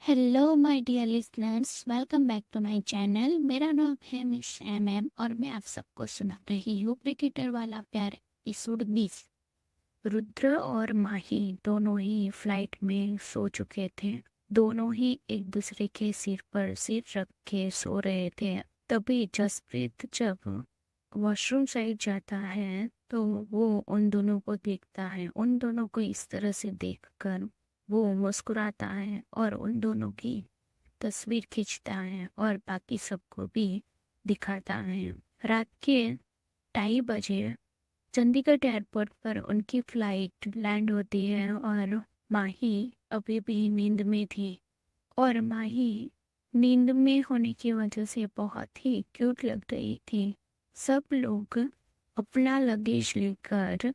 Hello my dear listeners, welcome back to my channel. मेरा नाम है मिस एम और मैं आप सबको सुना रही हूँ क्रिकेटर वाला प्यार एपिसोड 20। रुद्र और माही दोनों ही फ्लाइट में सो चुके थे। दोनों ही एक दूसरे के सिर पर सिर रख के सो रहे थे। तभी जसप्रीत जब वॉशरूम साइड जाता है तो वो उन दोनों को देखता है। उन दोनों को इस तरह से देखकर वो मुस्कुराता है और उन दोनों की तस्वीर खींचता है और बाकी सबको भी दिखाता है। रात के 2:30 बजे चंडीगढ़ एयरपोर्ट पर उनकी फ्लाइट लैंड होती है और माही अभी भी नींद में थी। और माही नींद में होने की वजह से बहुत ही क्यूट लग रही थी। सब लोग अपना लगेज लेकर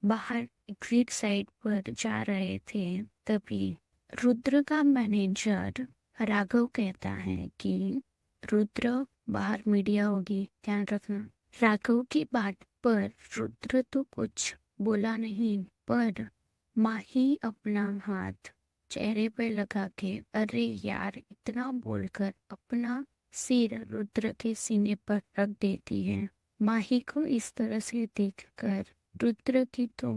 बाहर एग्जिट साइड पर जा रहे थे। तभी रुद्र का मैनेजर राघव कहता है कि रुद्र, बाहर मीडिया होगी, ध्यान रखना। राघव की बात पर रुद्र तो कुछ बोला नहीं, पर माही अपना हाथ चेहरे पर लगा के अरे यार इतना बोलकर अपना सिर रुद्र के सीने पर रख देती है। माही को इस तरह से देखकर रुद्र की तो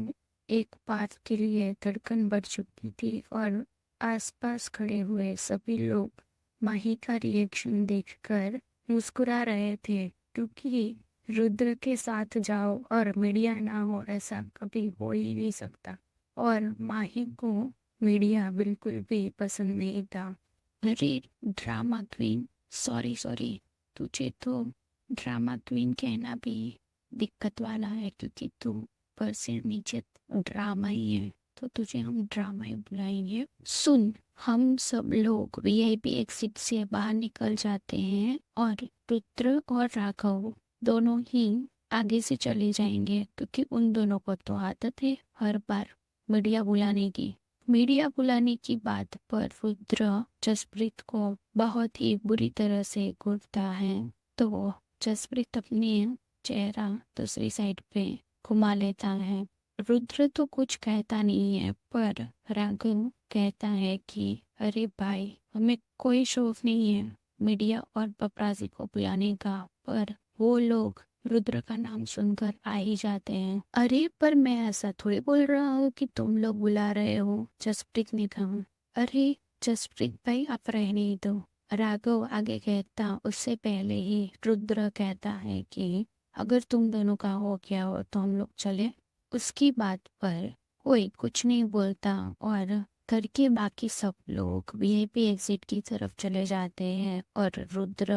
एक बात के लिए धड़कन बढ़ चुकी थी और आसपास खड़े हुए सभी लोग माही का रिएक्शन देखकर मुस्कुरा रहे थे, क्योंकि रुद्र के साथ जाओ और मीडिया ना हो ऐसा कभी हो ही नहीं सकता। और माही को मीडिया बिल्कुल भी पसंद नहीं था। अरे ड्रामा क्वीन, सॉरी सॉरी, तुझे तो ड्रामा क्वीन कहना भी दिक्कत वाला है, क्योंकि तू ऊपर से नीचे ड्रामा ही है, तो तुझे हम ड्रामा ही बुलाएंगे। सुन, हम सब लोग वीआईपी एग्जिट से बाहर निकल जाते हैं और रुद्र और राघव दोनों ही आगे से चले जाएंगे, क्योंकि उन दोनों को तो आदत है हर बार मीडिया बुलाने की। मीडिया बुलाने की बात पर रुद्र जसप्रीत को बहुत ही बुरी तरह से घूरता है, तो जसप्रीत अपनी चेहरा दूसरी साइड पे घुमा लेता है। रुद्र तो कुछ कहता नहीं है, पर राघव कहता है कि अरे भाई, हमें कोई शौक नहीं है मीडिया और पपराजी को बुलाने का, पर वो लोग रुद्र का नाम सुनकर आ ही जाते हैं। अरे पर मैं ऐसा थोड़ी बोल रहा हूँ कि तुम लोग बुला रहे हो, जसप्रीत ने कहा। अरे जसप्रीत भाई, आप रहने ही दो, राघव आगे कहता। उससे पहले ही रुद्र कहता है कि अगर तुम दोनों का हो गया हो तो हम लोग चले। उसकी बात पर कोई कुछ नहीं बोलता और घर के बाकी सब लोग वीआईपी एग्जिट की तरफ चले जाते हैं और रुद्र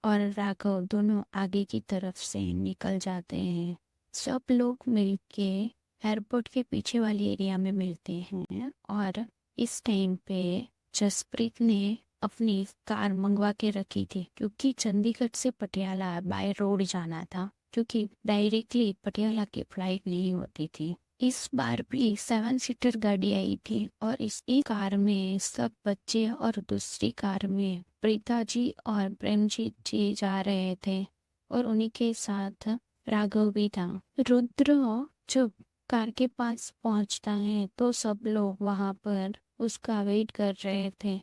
और राघव दोनों आगे की तरफ से निकल जाते हैं। सब लोग मिलके एयरपोर्ट के पीछे वाली एरिया में मिलते हैं और इस टाइम पे जसप्रीत ने अपनी कार मंगवा के रखी थी, क्योंकि चंडीगढ़ से पटियाला बाय रोड जाना था, क्योंकि डायरेक्टली पटियाला की फ्लाइट नहीं होती थी। इस बार भी 7 सीटर गाड़ी आई थी और इस एक कार में सब बच्चे और दूसरी कार में प्रीता जी और प्रेमजीत जी जा रहे थे और उन्हीं के साथ राघव भी था। रुद्र जब कार के पास पहुंचता है तो सब लोग वहां पर उसका वेट कर रहे थे।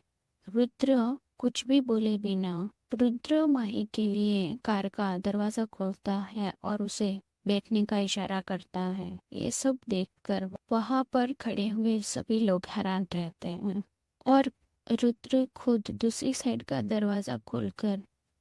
रुद्र कुछ भी बोले बिना रुद्र माही के लिए कार का दरवाजा खोलता है और उसे बैठने का इशारा करता है। ये सब देखकर वहां पर खड़े हुए सभी लोग हैरान रहते हैं और रुद्र खुद दूसरी साइड का दरवाजा खोलकर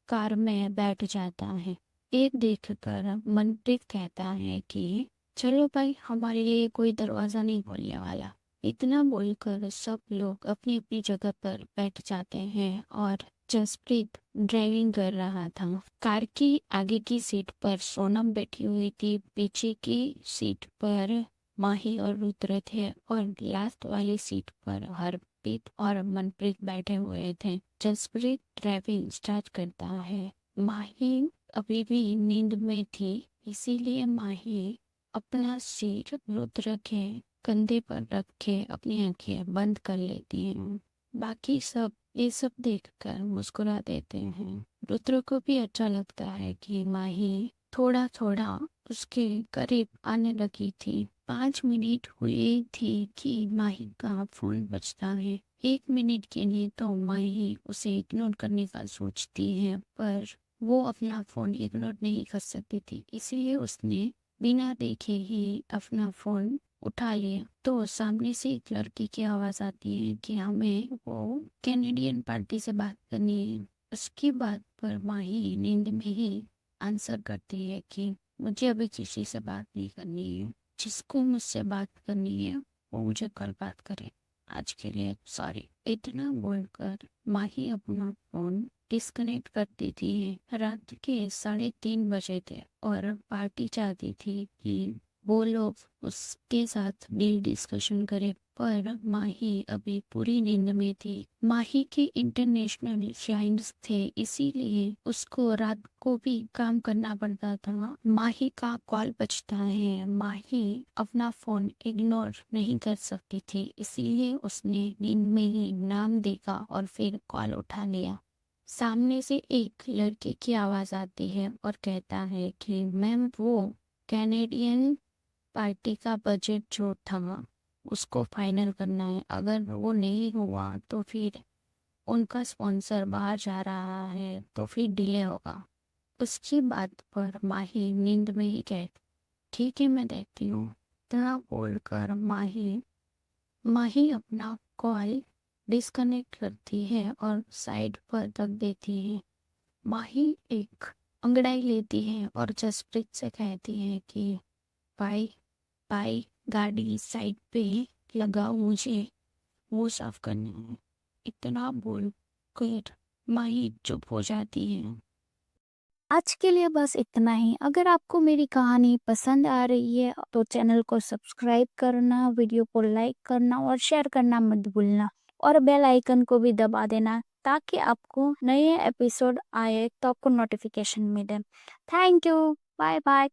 कार में बैठ जाता है। एक देखकर मनप्रीत कहता है कि चलो भाई, हमारे लिए कोई दरवाजा नहीं खोलने वाला। इतना बोलकर सब लोग अपनी अपनी जगह पर बैठ जाते हैं और जसप्रीत ड्राइविंग कर रहा था। कार की आगे की सीट पर सोनम बैठी हुई थी, पीछे की सीट पर माही और रुद्र थे और लास्ट वाली सीट पर हरप्रीत और मनप्रीत बैठे हुए थे। जसप्रीत ड्राइविंग स्टार्ट करता है। माही अभी भी नींद में थी, इसीलिए माही अपना सिर रुद्र के कंधे पर रख के अपनी आंखें बंद कर लेती हैं। बाकी सब ये सब देखकर मुस्कुरा देते हैं। रुद्र को भी अच्छा लगता है कि माही थोड़ा थोड़ा उसके करीब आने लगी थी। 5 मिनट हुए थी कि माही का फोन बजता है 1 मिनट के लिए तो माही उसे इग्नोर करने का सोचती है, पर वो अपना फ़ोन इग्नोर नहीं कर सकती थी, इसलिए उसने बिना देखे ही अपना फ़ोन उठा लिया। तो सामने से एक लड़की की आवाज़ आती है कि हमें वो कैनेडियन पार्टी से बात करनी है। उसकी बात पर माही नींद में ही आंसर करती है कि मुझे अभी किसी से बात नहीं करनी है, जिसको मुझसे बात करनी है वो मुझे कल बात करे, आज के लिए सॉरी। इतना बोलकर माही अपना फोन डिस्कनेक्ट कर देती है। रात के 3:30 बजे थे और पार्टी चाहती थी कि वो लोग उसके साथ डील डिस्कशन करे, पर माही अभी पूरी नींद में थी। माही के इंटरनेशनल क्लाइंट्स थे, इसीलिए उसको रात को भी काम करना पड़ता था। माही का कॉल बजता है। माही अपना फोन इग्नोर नहीं कर सकती थी, इसीलिए उसने नींद में ही नाम देखा और फिर कॉल उठा लिया। सामने से एक लड़के की आवाज आती है और कहता है कि मैम, वो कैनेडियन पार्टी का बजट जो था उसको फाइनल करना है। अगर वो नहीं हुआ तो फिर उनका स्पॉन्सर बाहर जा रहा है, तो फिर डिले होगा। उसकी बात पर माही नींद में ही कहती, ठीक है मैं देखती हूँ। इतना बोलकर माही माही अपना कॉल डिस्कनेक्ट करती है और साइड पर रख देती है। माही एक अंगड़ाई लेती है और जसप्रीत से कहती है कि भाई भाई, गाड़ी साइड पे लगाओ, मुझे वो साफ करना है। इतना बोल कर माही चुप हो जाती है। आज के लिए बस इतना ही। अगर आपको मेरी कहानी पसंद आ रही है तो चैनल को सब्सक्राइब करना, वीडियो को लाइक करना और शेयर करना मत भूलना, और बेल आइकन को भी दबा देना ताकि आपको नए एपिसोड आए तो आपको नोटिफिकेशन मिले। Thank you. Bye bye.